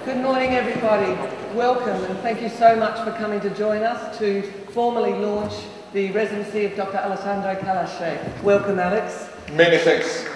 Good morning, everybody. Welcome, and thank you so much for coming to join us to formally launch the residency of Dr. Alexandre Kalache. Welcome, Alex. Many thanks.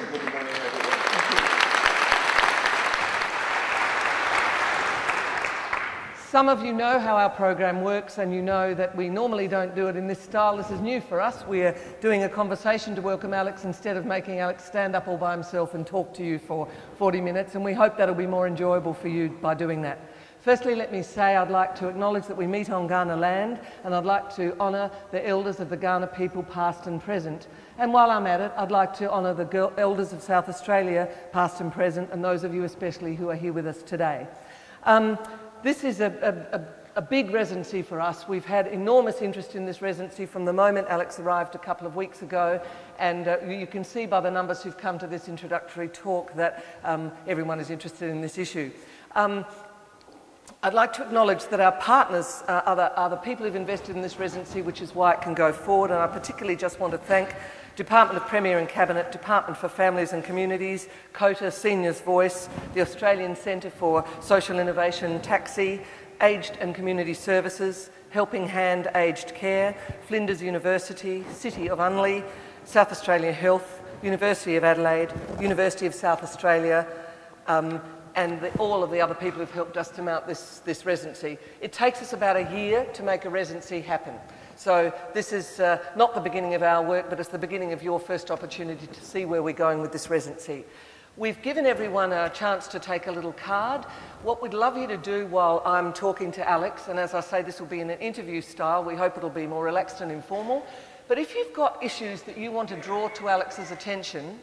Some of you know how our program works, and you know that we normally don't do it in this style. This is new for us. We're doing a conversation to welcome Alex instead of making Alex stand up all by himself and talk to you for 40 minutes, and we hope that'll be more enjoyable for you by doing that. Firstly, let me say I'd like to acknowledge that we meet on Kaurna land, and I'd like to honour the elders of the Kaurna people, past and present. And while I'm at it, I'd like to honour the elders of South Australia, past and present, and those of you especially who are here with us today. This is a big residency for us. We've had enormous interest in this residency from the moment Alex arrived a couple of weeks ago, and you can see by the numbers who've come to this introductory talk that everyone is interested in this issue. I'd like to acknowledge that our partners are the people who've invested in this residency, which is why it can go forward, and I particularly just want to thank Department of Premier and Cabinet, Department for Families and Communities, COTA, Seniors Voice, the Australian Centre for Social Innovation, Taxi, Aged and Community Services, Helping Hand Aged Care, Flinders University, City of Unley, South Australia Health, University of Adelaide, University of South Australia, and all of the other people who've helped us to mount this residency. It takes us about a year to make a residency happen. So this is not the beginning of our work, but it's the beginning of your first opportunity to see where we're going with this residency. We've given everyone a chance to take a little card. What we'd love you to do while I'm talking to Alex, and as I say, this will be in an interview style, we hope it'll be more relaxed and informal, but if you've got issues that you want to draw to Alex's attention,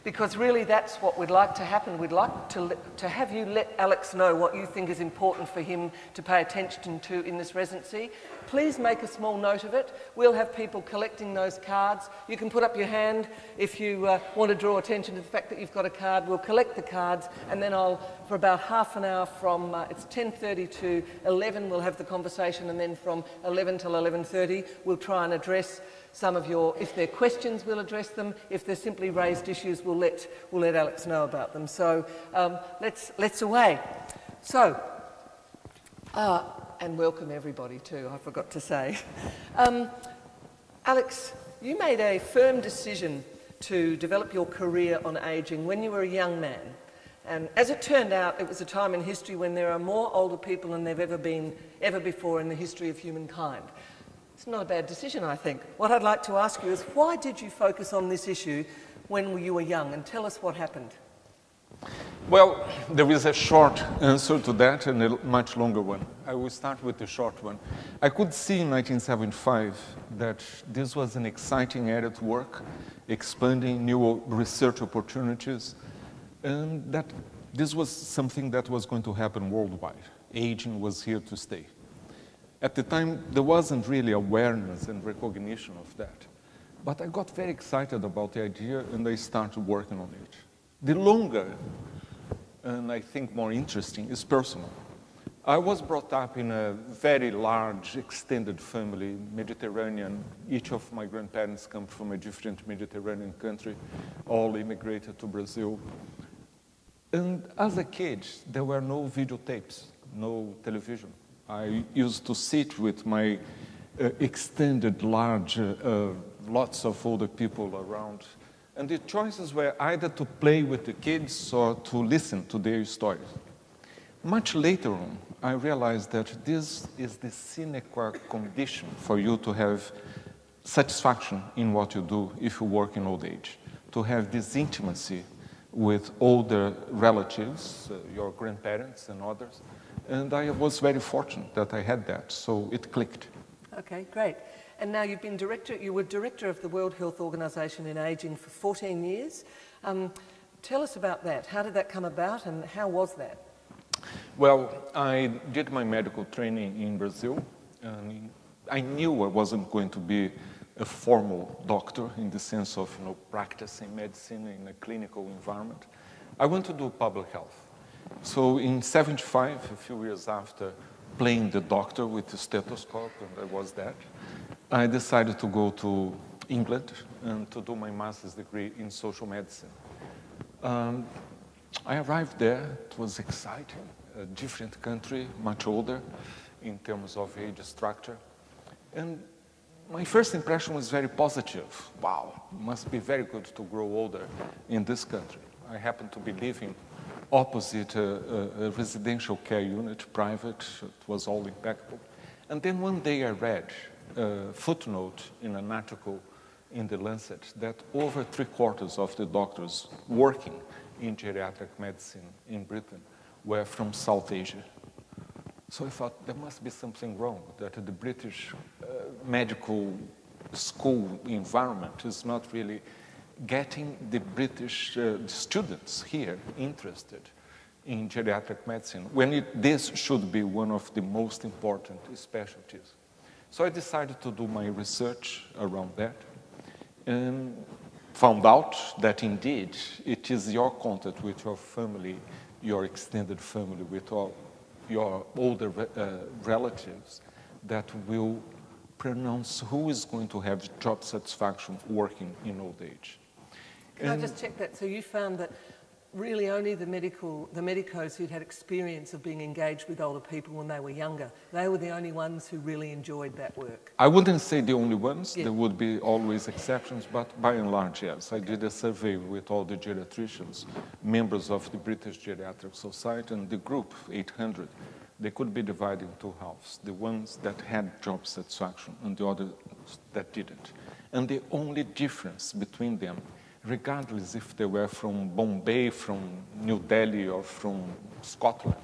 because really that's what we'd like to happen. We'd like to have you let Alex know what you think is important for him to pay attention to in this residency. Please make a small note of it. We'll have people collecting those cards. You can put up your hand if you want to draw attention to the fact that you've got a card. We'll collect the cards, and then for about half an hour from, it's 10:30 to 11, we'll have the conversation, and then from 11 till 11:30, we'll try and address some of your, if they're questions, we'll address them. If they're simply raised issues, we'll let Alex know about them. So let's away. So, and welcome everybody too, I forgot to say. Alex, you made a firm decision to develop your career on ageing when you were a young man. And as it turned out, it was a time in history when there are more older people than there have ever been before in the history of humankind. It's not a bad decision, I think. What I'd like to ask you is, why did you focus on this issue when you were young? And tell us what happened. Well, there is a short answer to that and a much longer one. I will start with the short one. I could see in 1975 that this was an exciting area to work, expanding new research opportunities, and that this was something that was going to happen worldwide. Aging was here to stay. At the time, there wasn't really awareness and recognition of that. But I got very excited about the idea, and I started working on it. The longer, and I think more interesting, is personal. I was brought up in a very large, extended family, Mediterranean. Each of my grandparents come from a different Mediterranean country, all immigrated to Brazil. And as a kid, there were no videotapes, no television. I used to sit with my extended, large, lots of older people around. And the choices were either to play with the kids or to listen to their stories. Much later on, I realized that this is the sine qua condition for you to have satisfaction in what you do if you work in old age, to have this intimacy with older relatives, your grandparents and others. And I was very fortunate that I had that, so it clicked. Okay, great. And now you were director of the World Health Organization in Aging for 14 years. Tell us about that. How did that come about, and how was that? Well, I did my medical training in Brazil. And I knew I wasn't going to be a formal doctor in the sense of practicing medicine in a clinical environment. I went to do public health. So in '75, a few years after playing the doctor with the stethoscope, and I was that, I decided to go to England and to do my master's degree in social medicine. I arrived there, it was exciting. a different country, much older in terms of age structure. And my first impression was very positive. Wow, it must be very good to grow older in this country. I happened to be living opposite a residential care unit, private. It was all impeccable. And then one day I read a footnote in an article in the Lancet that over 3/4 of the doctors working in geriatric medicine in Britain were from South Asia. So I thought there must be something wrong, that the British medical school environment is not really getting the British students here interested in geriatric medicine, when this should be one of the most important specialties. So I decided to do my research around that, and found out that indeed it is your contact with your family, your extended family, with all your older relatives that will pronounce who is going to have job satisfaction working in old age. Can I just check that? So you found that really only the medicos who'd had experience of being engaged with older people when they were younger, they were the only ones who really enjoyed that work? I wouldn't say the only ones. Yeah. There would be always exceptions, but by and large, yes. I did a survey with all the geriatricians, members of the British Geriatric Society, and the group, 800, they could be divided in two halves, the ones that had job satisfaction and the others that didn't. And the only difference between them, regardless if they were from Bombay, from New Delhi, or from Scotland,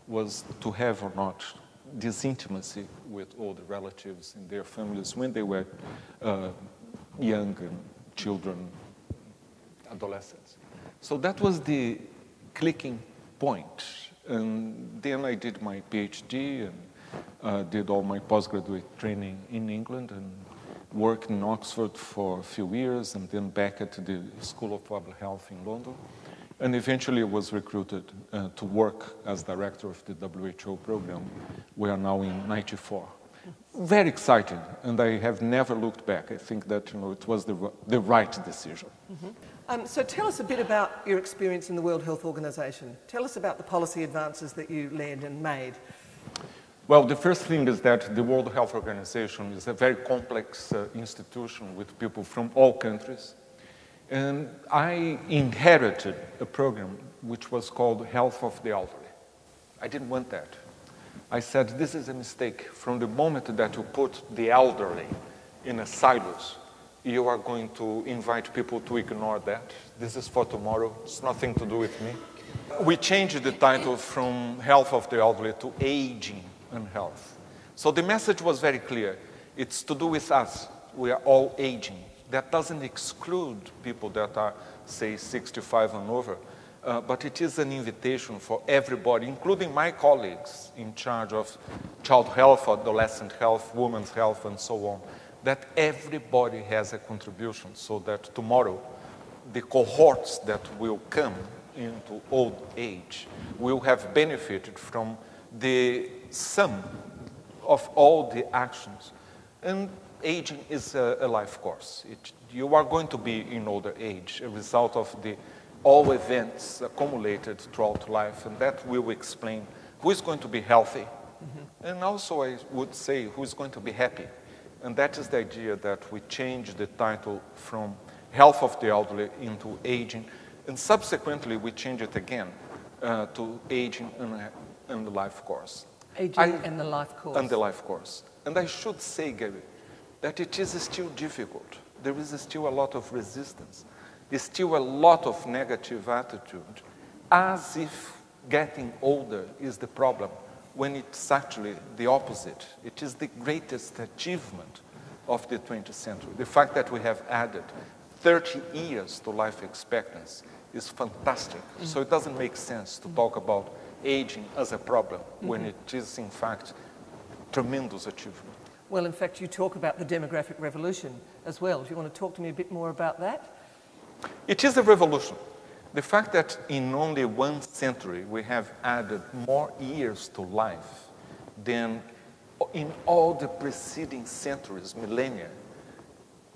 was to have or not this intimacy with all the relatives and their families when they were young and children, adolescents. So that was the clicking point. And then I did my PhD and did all my postgraduate training in England and worked in Oxford for a few years and then back at the School of Public Health in London. And eventually was recruited to work as director of the WHO program. We are now in '94. Very excited, and I have never looked back. I think that it was the right decision. Mm-hmm. So tell us a bit about your experience in the World Health Organization. Tell us about the policy advances that you led and made. Well, the first thing is that the World Health Organization is a very complex institution with people from all countries. And I inherited a program which was called Health of the Elderly. I didn't want that. I said, this is a mistake. From the moment that you put the elderly in a silos, you are going to invite people to ignore that. This is for tomorrow. It's nothing to do with me. We changed the title from Health of the Elderly to Aging and Health. So the message was very clear. It's to do with us. We are all aging. That doesn't exclude people that are, say, 65 and over, but it is an invitation for everybody, including my colleagues in charge of child health, adolescent health, women's health, and so on, that everybody has a contribution so that tomorrow the cohorts that will come into old age will have benefited from the sum of all the actions. And aging is a life course. You are going to be in older age, a result of all events accumulated throughout life, and that will explain who is going to be healthy, and also I would say who is going to be happy. And that is the idea that we change the title from Health of the Elderly into Aging, and subsequently we change it again to Aging and the Life Course. Aging and the Life Course. And the Life Course. And I should say, Gary, that it is still difficult. There is still a lot of resistance. There's still a lot of negative attitude, as if getting older is the problem, when it's actually the opposite. It is the greatest achievement of the 20th century. The fact that we have added 30 years to life expectancy is fantastic. So it doesn't make sense to talk about aging as a problem when it is, in fact, tremendous achievement. Well, in fact, you talk about the demographic revolution as well. Do you want to talk to me a bit more about that? It is a revolution. The fact that in only 1 century we have added more years to life than in all the preceding centuries, millennia.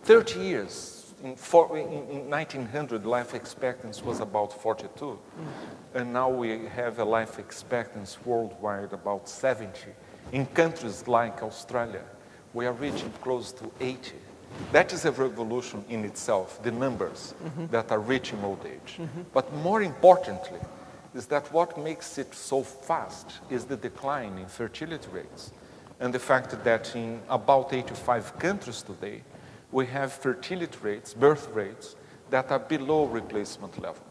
30 years, in 1900, life expectancy was about 42. And now we have a life expectancy worldwide about 70. In countries like Australia, we are reaching close to 80. That is a revolution in itself, the numbers that are reaching old age. But more importantly, is that what makes it so fast is the decline in fertility rates. And the fact that in about 85 countries today, we have fertility rates, birth rates, that are below replacement level.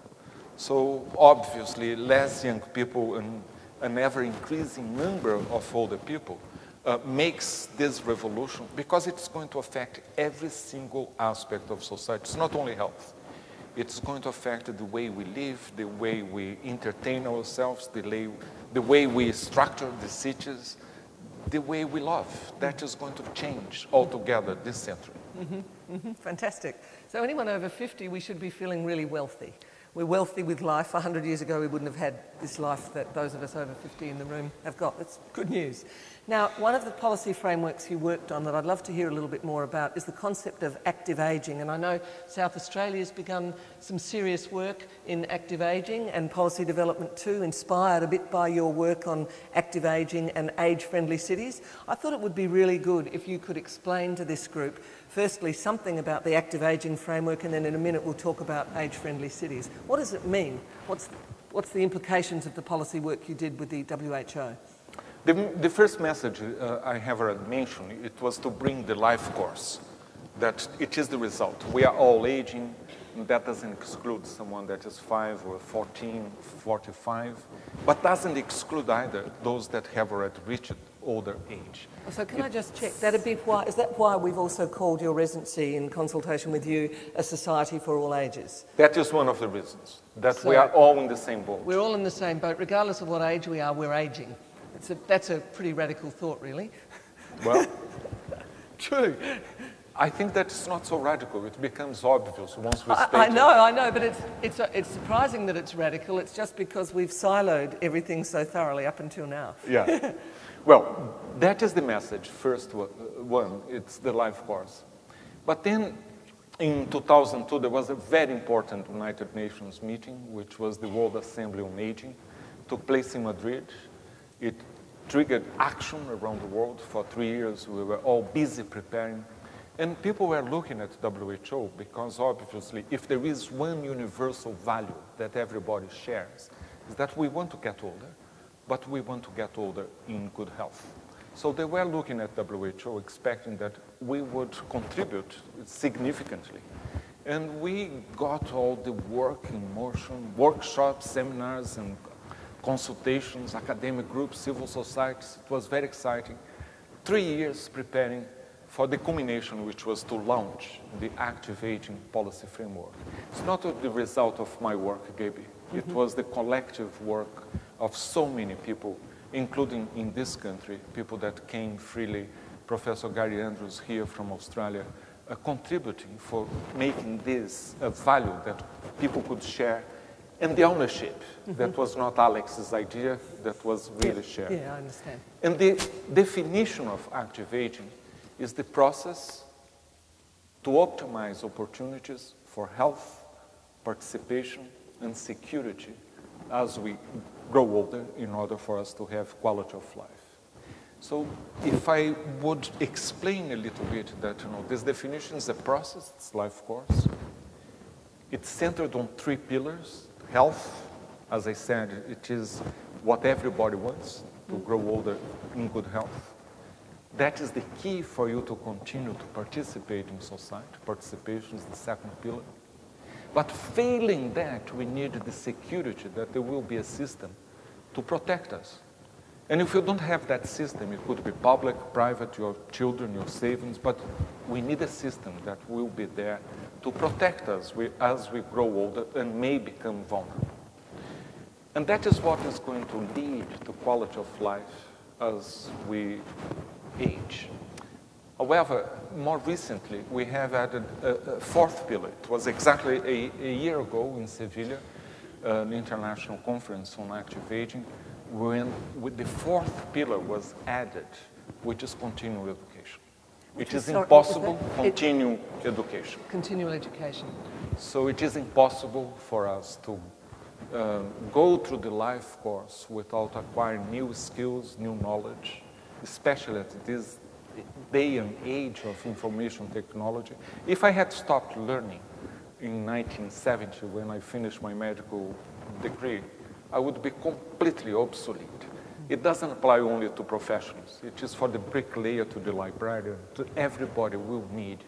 So obviously, less young people and an ever-increasing number of older people makes this revolution, because it's going to affect every single aspect of society. It's not only health. It's going to affect the way we live, the way we entertain ourselves, the way we structure the cities, the way we love. That is going to change altogether this century. Fantastic. So anyone over 50, we should be feeling really wealthy. We're wealthy with life. 100 years ago, we wouldn't have had this life that those of us over 50 in the room have got. That's good news. Now, one of the policy frameworks you worked on that I'd love to hear a little bit more about is the concept of active ageing. And I know South Australia's begun some serious work in active ageing and policy development too, inspired a bit by your work on active ageing and age-friendly cities. I thought it would be really good if you could explain to this group, firstly, something about the active ageing framework, and then in a minute we'll talk about age-friendly cities. What does it mean? What's the implications of the policy work you did with the WHO? The first message I have already mentioned, it was to bring the life course, that it is the result. We are all aging, and that doesn't exclude someone that is 5 or 14, 45, but doesn't exclude either those that have already reached older age. So can I just check, is that why we've also called your residency in consultation with you a society for all ages? That is one of the reasons, that we are all in the same boat. We're all in the same boat. Regardless of what age we are, we're aging. That's a pretty radical thought, really. Well, true. I think that's not so radical. It becomes obvious once we state I know, but it's surprising that it's radical. It's just because we've siloed everything so thoroughly up until now. Yeah. Well, that is the message, first one. It's the life course. But then in 2002, there was a very important United Nations meeting, which was the World Assembly on Aging. It took place in Madrid. It triggered action around the world. For 3 years, we were all busy preparing. And people were looking at WHO because obviously, if there is one universal value that everybody shares, is that we want to get older, but we want to get older in good health. So they were looking at WHO, expecting that we would contribute significantly. And we got all the work in motion, workshops, seminars, and consultations, academic groups, civil societies. It was very exciting. 3 years preparing for the culmination, which was to launch the active aging policy framework. It's not the result of my work, Gaby. It was the collective work of so many people, including in this country, people that came freely. Professor Gary Andrews here from Australia, contributing for making this a value that people could share. And the ownership, that was not Alex's idea, that was really shared. Yeah, I understand. And the definition of active aging is the process to optimize opportunities for health, participation, and security as we grow older in order for us to have quality of life. So if I would explain a little bit that, this definition is a process, it's life course. It's centered on 3 pillars. Health, as I said, it is what everybody wants, to grow older in good health. That is the key for you to continue to participate in society. Participation is the second pillar. But failing that, we need the security that there will be a system to protect us. And if you don't have that system, it could be public, private, your children, your savings, but we need a system that will be there to protect us as we grow older and may become vulnerable. And that is what is going to lead to quality of life as we age. However, more recently, we have added a 4th pillar. It was exactly a year ago in Sevilla, an international conference on active aging, when the 4th pillar was added, which is continuing education. It is impossible to continue education. Continual education. So it is impossible for us to go through the life course without acquiring new skills, new knowledge, especially at this day and age of information technology. If I had stopped learning in 1970 when I finished my medical degree, I would be completely obsolete. It doesn't apply only to professionals. It is for the bricklayer to the librarian, to everybody will need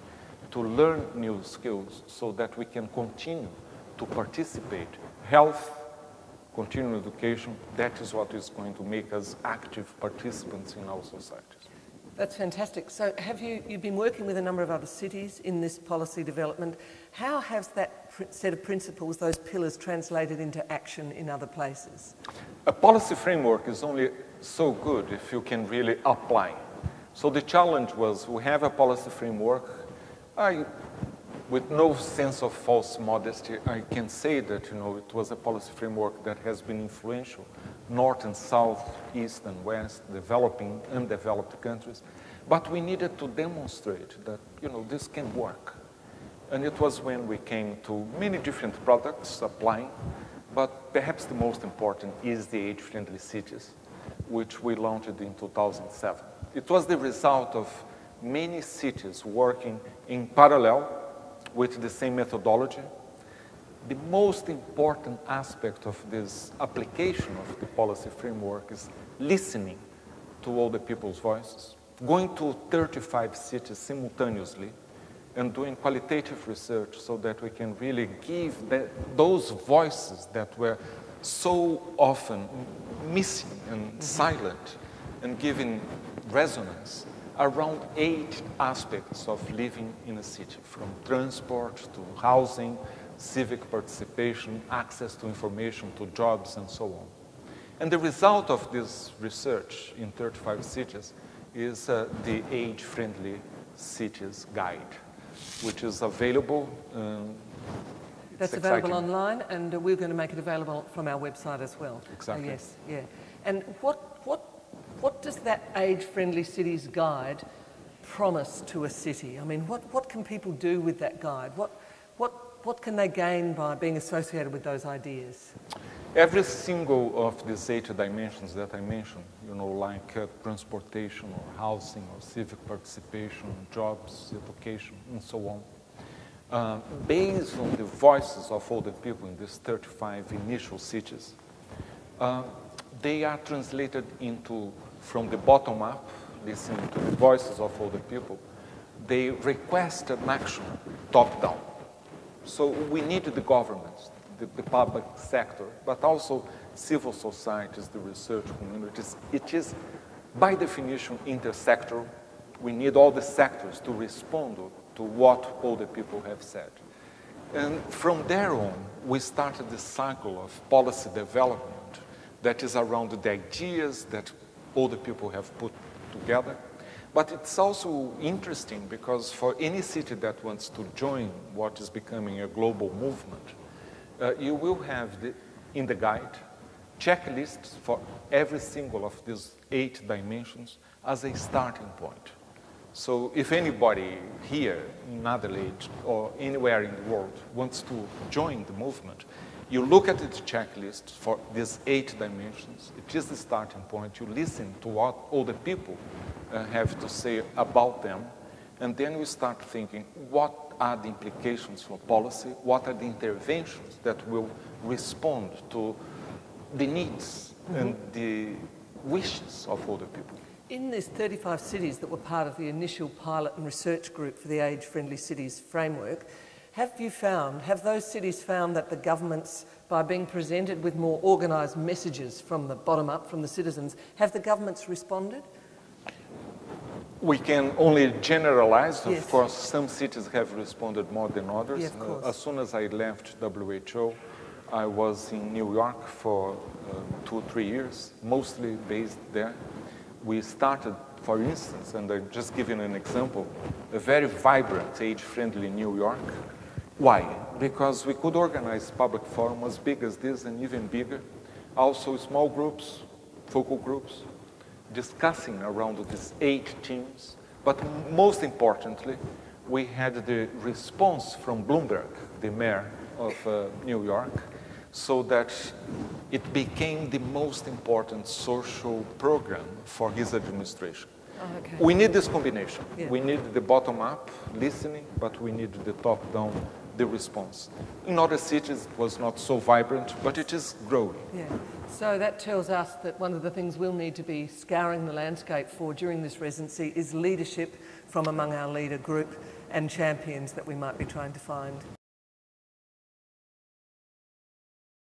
to learn new skills so that we can continue to participate. Health, continuing education, that is what is going to make us active participants in our societies. That's fantastic. So you've been working with a number of other cities in this policy development. How has that set of principles, those pillars, translated into action in other places? A policy framework is only so good if you can really apply. So the challenge was, we have a policy framework. With no sense of false modesty, I can say that it was a policy framework that has been influential, North and South, East and West, developing and undeveloped countries. But we needed to demonstrate that this can work. And it was when we came to many different products applying, but perhaps the most important is the age-friendly cities, which we launched in 2007. It was the result of many cities working in parallel with the same methodology. The most important aspect of this application of the policy framework is listening to all the people's voices, going to 35 cities simultaneously and doing qualitative research so that we can really give those voices that were so often missing and silent and giving resonance around 8 aspects of living in a city, from transport to housing, civic participation, access to information, to jobs, and so on. And the result of this research in 35 cities is the Age-Friendly Cities Guide, which is available. That's available online, and we're going to make it available from our website as well. Exactly. Yes, yeah. And what does that Age-Friendly Cities Guide promise to a city? I mean, what can people do with that guide? What can they gain by being associated with those ideas? Every single of these 8 dimensions that I mentioned, like transportation or housing or civic participation, jobs, education, and so on, based on the voices of all the people in these 35 initial cities, they are translated into, from the bottom up, listening to the voices of all the people, they request an action top down. So we need the governments, the public sector, but also civil societies, the research communities. It is, by definition, intersectoral. We need all the sectors to respond to what all the people have said. And from there on, we started the cycle of policy development that is around the ideas that all the people have put together. But it's also interesting because for any city that wants to join what is becoming a global movement, you will have, in the guide, checklists for every single of these 8 dimensions as a starting point. So if anybody here in Adelaide or anywhere in the world wants to join the movement, you look at the checklist for these 8 dimensions. It is the starting point. You listen to what all the people have to say about them. And then we start thinking, what are the implications for policy? What are the interventions that will respond to the needs and the wishes of all the people? In these 35 cities that were part of the initial pilot and research group for the Age-Friendly Cities framework, have those cities found that the governments, by being presented with more organised messages from the bottom up, from the citizens, have the governments responded? We can only generalize. Yes. Of course, some cities have responded more than others. Yeah, of course. As soon as I left WHO, I was in New York for 2 or 3 years, mostly based there. We started, for instance, and I'm just giving an example, a very vibrant, age-friendly New York. Why? Because we could organize public forum as big as this and even bigger. Also small groups, focal groups, discussing around these 8 themes But most importantly, we had the response from Bloomberg, the mayor of New York, so that it became the most important social program for his administration. Oh, okay. We need this combination. Yeah. We need the bottom-up listening, but we need the top-down, the response. In other cities, it was not so vibrant, but it is growing. Yeah. So that tells us that one of the things we'll need to be scouring the landscape for during this residency is leadership from among our leader group and champions that we might be trying to find.